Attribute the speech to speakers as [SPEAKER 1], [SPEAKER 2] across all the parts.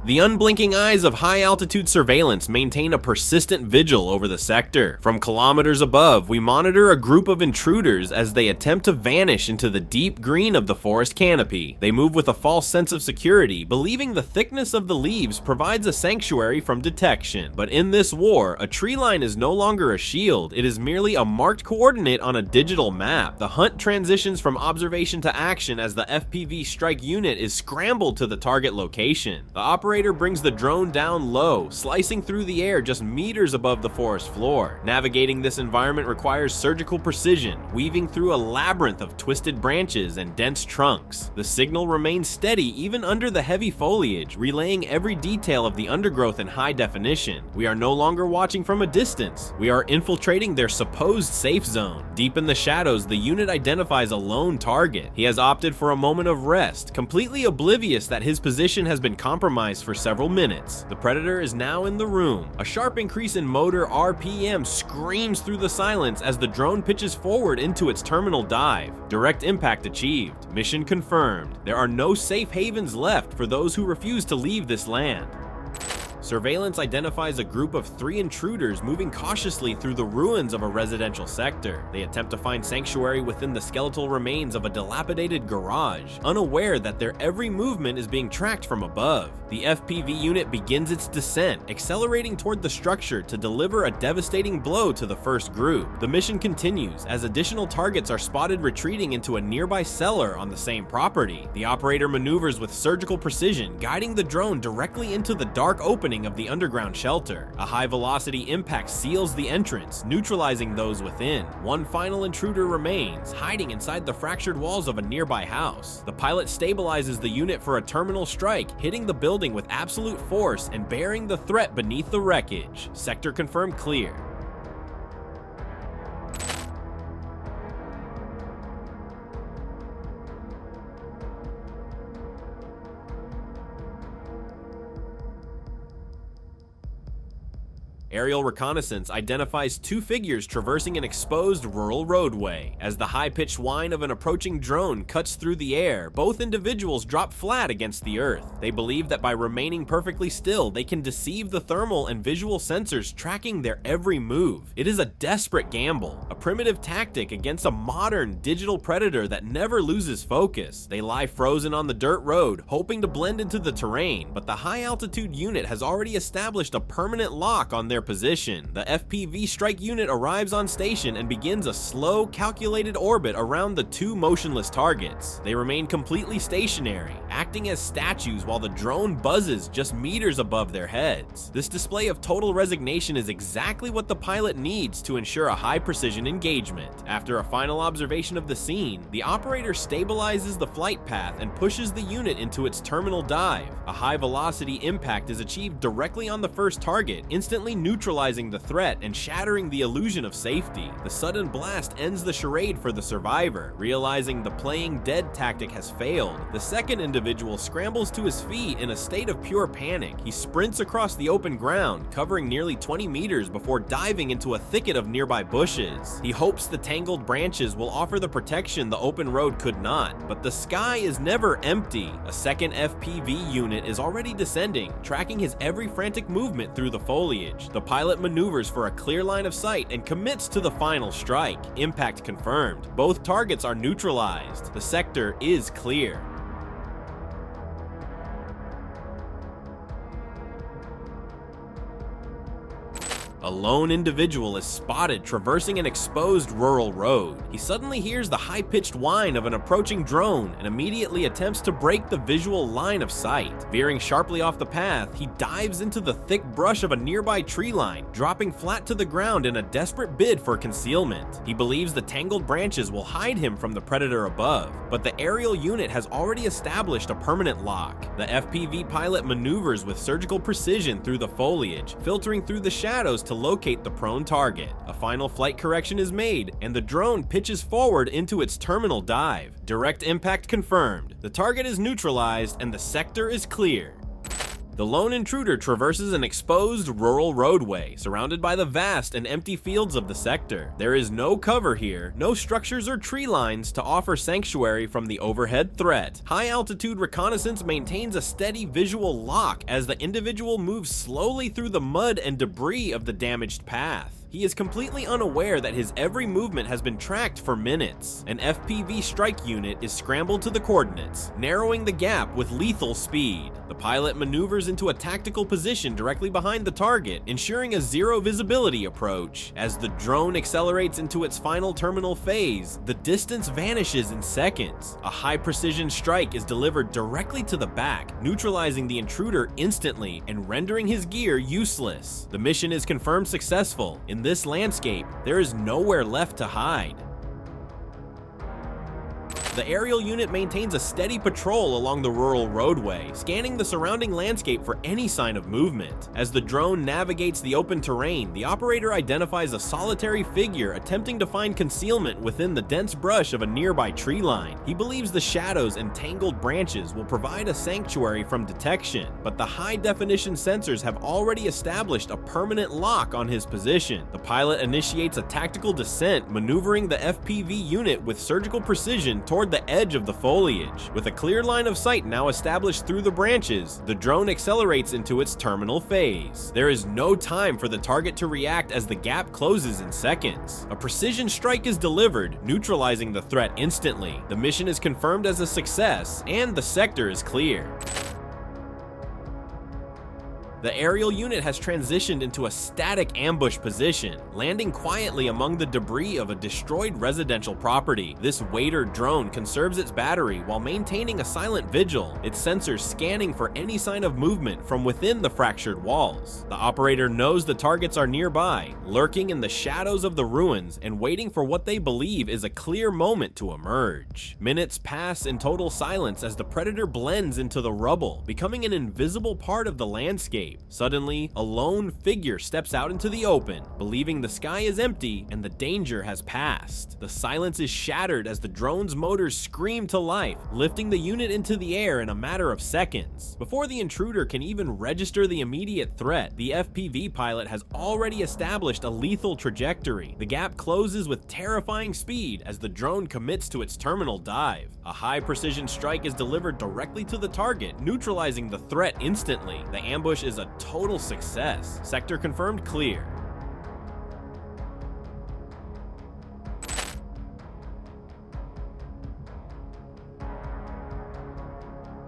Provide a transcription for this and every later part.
[SPEAKER 1] The unblinking eyes of high-altitude surveillance maintain a persistent vigil over the sector. From kilometers above, we monitor a group of intruders as they attempt to vanish into the deep green of the forest canopy. They move with a false sense of security, believing the thickness of the leaves provides a sanctuary from detection. But in this war, a tree line is no longer a shield, it is merely a marked coordinate on a digital map. The hunt transitions from observation to action as the FPV strike unit is scrambled to the target location. The operator brings the drone down low, slicing through the air just meters above the forest floor. Navigating this environment requires surgical precision, weaving through a labyrinth of twisted branches and dense trunks. The signal remains steady even under the heavy foliage, relaying every detail of the undergrowth in high definition. We are no longer watching from a distance. We are infiltrating their supposed safe zone. Deep in the shadows, the unit identifies a lone target. He has opted for a moment of rest, completely oblivious that his position has been compromised for several minutes. The predator is now in the room. A sharp increase in motor RPM screams through the silence as the drone pitches forward into its terminal dive. Direct impact achieved. Mission confirmed. There are no safe havens left for those who refuse to leave this land. Surveillance identifies a group of 3 intruders moving cautiously through the ruins of a residential sector. They attempt to find sanctuary within the skeletal remains of a dilapidated garage, unaware that their every movement is being tracked from above. The FPV unit begins its descent, accelerating toward the structure to deliver a devastating blow to the first group. The mission continues as additional targets are spotted retreating into a nearby cellar on the same property. The operator maneuvers with surgical precision, guiding the drone directly into the dark opening of the underground shelter. A high-velocity impact seals the entrance, neutralizing those within. One final intruder remains, hiding inside the fractured walls of a nearby house. The pilot stabilizes the unit for a terminal strike, hitting the building with absolute force and burying the threat beneath the wreckage. Sector confirmed clear. Aerial reconnaissance identifies 2 figures traversing an exposed rural roadway. As the high-pitched whine of an approaching drone cuts through the air, both individuals drop flat against the earth. They believe that by remaining perfectly still, they can deceive the thermal and visual sensors tracking their every move. It is a desperate gamble, a primitive tactic against a modern digital predator that never loses focus. They lie frozen on the dirt road, hoping to blend into the terrain, but the high-altitude unit has already established a permanent lock on their position. The FPV strike unit arrives on station and begins a slow, calculated orbit around the 2 motionless targets. They remain completely stationary, acting as statues while the drone buzzes just meters above their heads. This display of total resignation is exactly what the pilot needs to ensure a high-precision engagement. After a final observation of the scene, the operator stabilizes the flight path and pushes the unit into its terminal dive. A high-velocity impact is achieved directly on the first target, instantly neutralizing the threat and shattering the illusion of safety. The sudden blast ends the charade for the survivor. Realizing the playing dead tactic has failed, the second individual scrambles to his feet in a state of pure panic. He sprints across the open ground, covering nearly 20 meters before diving into a thicket of nearby bushes. He hopes the tangled branches will offer the protection the open road could not, but the sky is never empty. A second FPV unit is already descending, tracking his every frantic movement through the foliage. The pilot maneuvers for a clear line of sight and commits to the final strike. Impact confirmed. Both targets are neutralized. The sector is clear. A lone individual is spotted traversing an exposed rural road. He suddenly hears the high-pitched whine of an approaching drone and immediately attempts to break the visual line of sight. Veering sharply off the path, he dives into the thick brush of a nearby tree line, dropping flat to the ground in a desperate bid for concealment. He believes the tangled branches will hide him from the predator above, but the aerial unit has already established a permanent lock. The FPV pilot maneuvers with surgical precision through the foliage, filtering through the shadows to locate the prone target. A final flight correction is made, and the drone pitches forward into its terminal dive. Direct impact confirmed. The target is neutralized, and the sector is clear. The lone intruder traverses an exposed rural roadway surrounded by the vast and empty fields of the sector. There is no cover here, no structures or tree lines to offer sanctuary from the overhead threat. High-altitude reconnaissance maintains a steady visual lock as the individual moves slowly through the mud and debris of the damaged path. He is completely unaware that his every movement has been tracked for minutes. An FPV strike unit is scrambled to the coordinates, narrowing the gap with lethal speed. The pilot maneuvers into a tactical position directly behind the target, ensuring a zero visibility approach. As the drone accelerates into its final terminal phase, the distance vanishes in seconds. A high-precision strike is delivered directly to the back, neutralizing the intruder instantly and rendering his gear useless. The mission is confirmed successful. In this landscape, there is nowhere left to hide. The aerial unit maintains a steady patrol along the rural roadway, scanning the surrounding landscape for any sign of movement. As the drone navigates the open terrain, the operator identifies a solitary figure attempting to find concealment within the dense brush of a nearby tree line. He believes the shadows and tangled branches will provide a sanctuary from detection, but the high-definition sensors have already established a permanent lock on his position. The pilot initiates a tactical descent, maneuvering the FPV unit with surgical precision toward the edge of the foliage. With a clear line of sight now established through the branches, the drone accelerates into its terminal phase. There is no time for the target to react as the gap closes in seconds. A precision strike is delivered, neutralizing the threat instantly. The mission is confirmed as a success, and the sector is clear. The aerial unit has transitioned into a static ambush position, landing quietly among the debris of a destroyed residential property. This wader drone conserves its battery while maintaining a silent vigil, its sensors scanning for any sign of movement from within the fractured walls. The operator knows the targets are nearby, lurking in the shadows of the ruins and waiting for what they believe is a clear moment to emerge. Minutes pass in total silence as the predator blends into the rubble, becoming an invisible part of the landscape. Suddenly, a lone figure steps out into the open, believing the sky is empty and the danger has passed. The silence is shattered as the drone's motors scream to life, lifting the unit into the air in a matter of seconds. Before the intruder can even register the immediate threat, the FPV pilot has already established a lethal trajectory. The gap closes with terrifying speed as the drone commits to its terminal dive. A high-precision strike is delivered directly to the target, neutralizing the threat instantly. The ambush is a total success. Sector confirmed clear.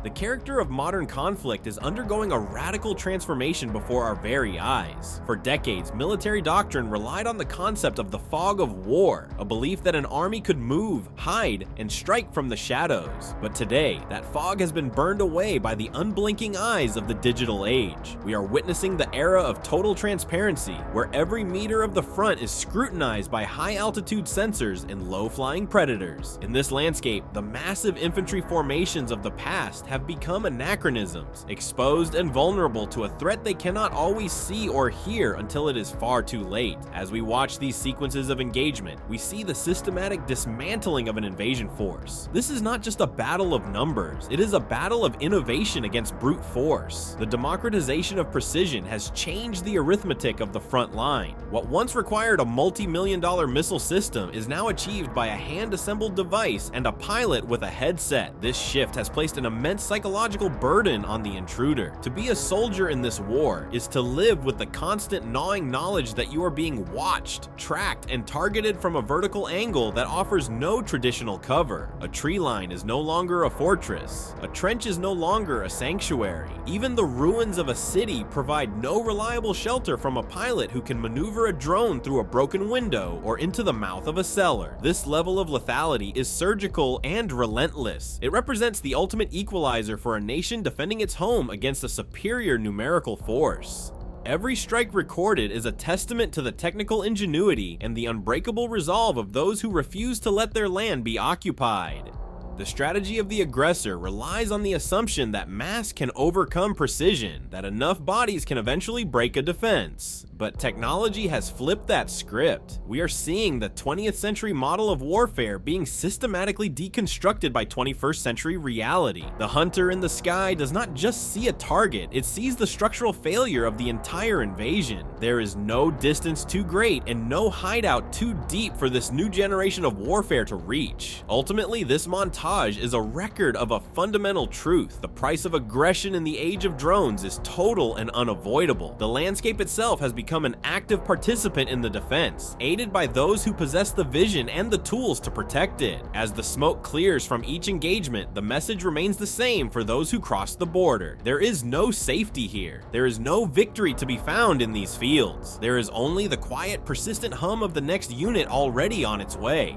[SPEAKER 1] The character of modern conflict is undergoing a radical transformation before our very eyes. For decades, military doctrine relied on the concept of the fog of war, a belief that an army could move, hide, and strike from the shadows. But today, that fog has been burned away by the unblinking eyes of the digital age. We are witnessing the era of total transparency, where every meter of the front is scrutinized by high-altitude sensors and low-flying predators. In this landscape, the massive infantry formations of the past have become anachronisms, exposed and vulnerable to a threat they cannot always see or hear until it is far too late. As we watch these sequences of engagement, we see the systematic dismantling of an invasion force. This is not just a battle of numbers, it is a battle of innovation against brute force. The democratization of precision has changed the arithmetic of the front line. What once required a multi-million-dollar missile system is now achieved by a hand-assembled device and a pilot with a headset. This shift has placed an immense psychological burden on the intruder. To be a soldier in this war is to live with the constant gnawing knowledge that you are being watched, tracked, and targeted from a vertical angle that offers no traditional cover. A tree line is no longer a fortress. A trench is no longer a sanctuary. Even the ruins of a city provide no reliable shelter from a pilot who can maneuver a drone through a broken window or into the mouth of a cellar. This level of lethality is surgical and relentless. It represents the ultimate equalizer for a nation defending its home against a superior numerical force. Every strike recorded is a testament to the technical ingenuity and the unbreakable resolve of those who refuse to let their land be occupied. The strategy of the aggressor relies on the assumption that mass can overcome precision, that enough bodies can eventually break a defense. But technology has flipped that script. We are seeing the 20th century model of warfare being systematically deconstructed by 21st century reality. The hunter in the sky does not just see a target, it sees the structural failure of the entire invasion. There is no distance too great and no hideout too deep for this new generation of warfare to reach. Ultimately, this montage is a record of a fundamental truth. The price of aggression in the age of drones is total and unavoidable. The landscape itself has become an active participant in the defense, aided by those who possess the vision and the tools to protect it. As the smoke clears from each engagement, the message remains the same for those who cross the border. There is no safety here. There is no victory to be found in these fields. There is only the quiet, persistent hum of the next unit already on its way.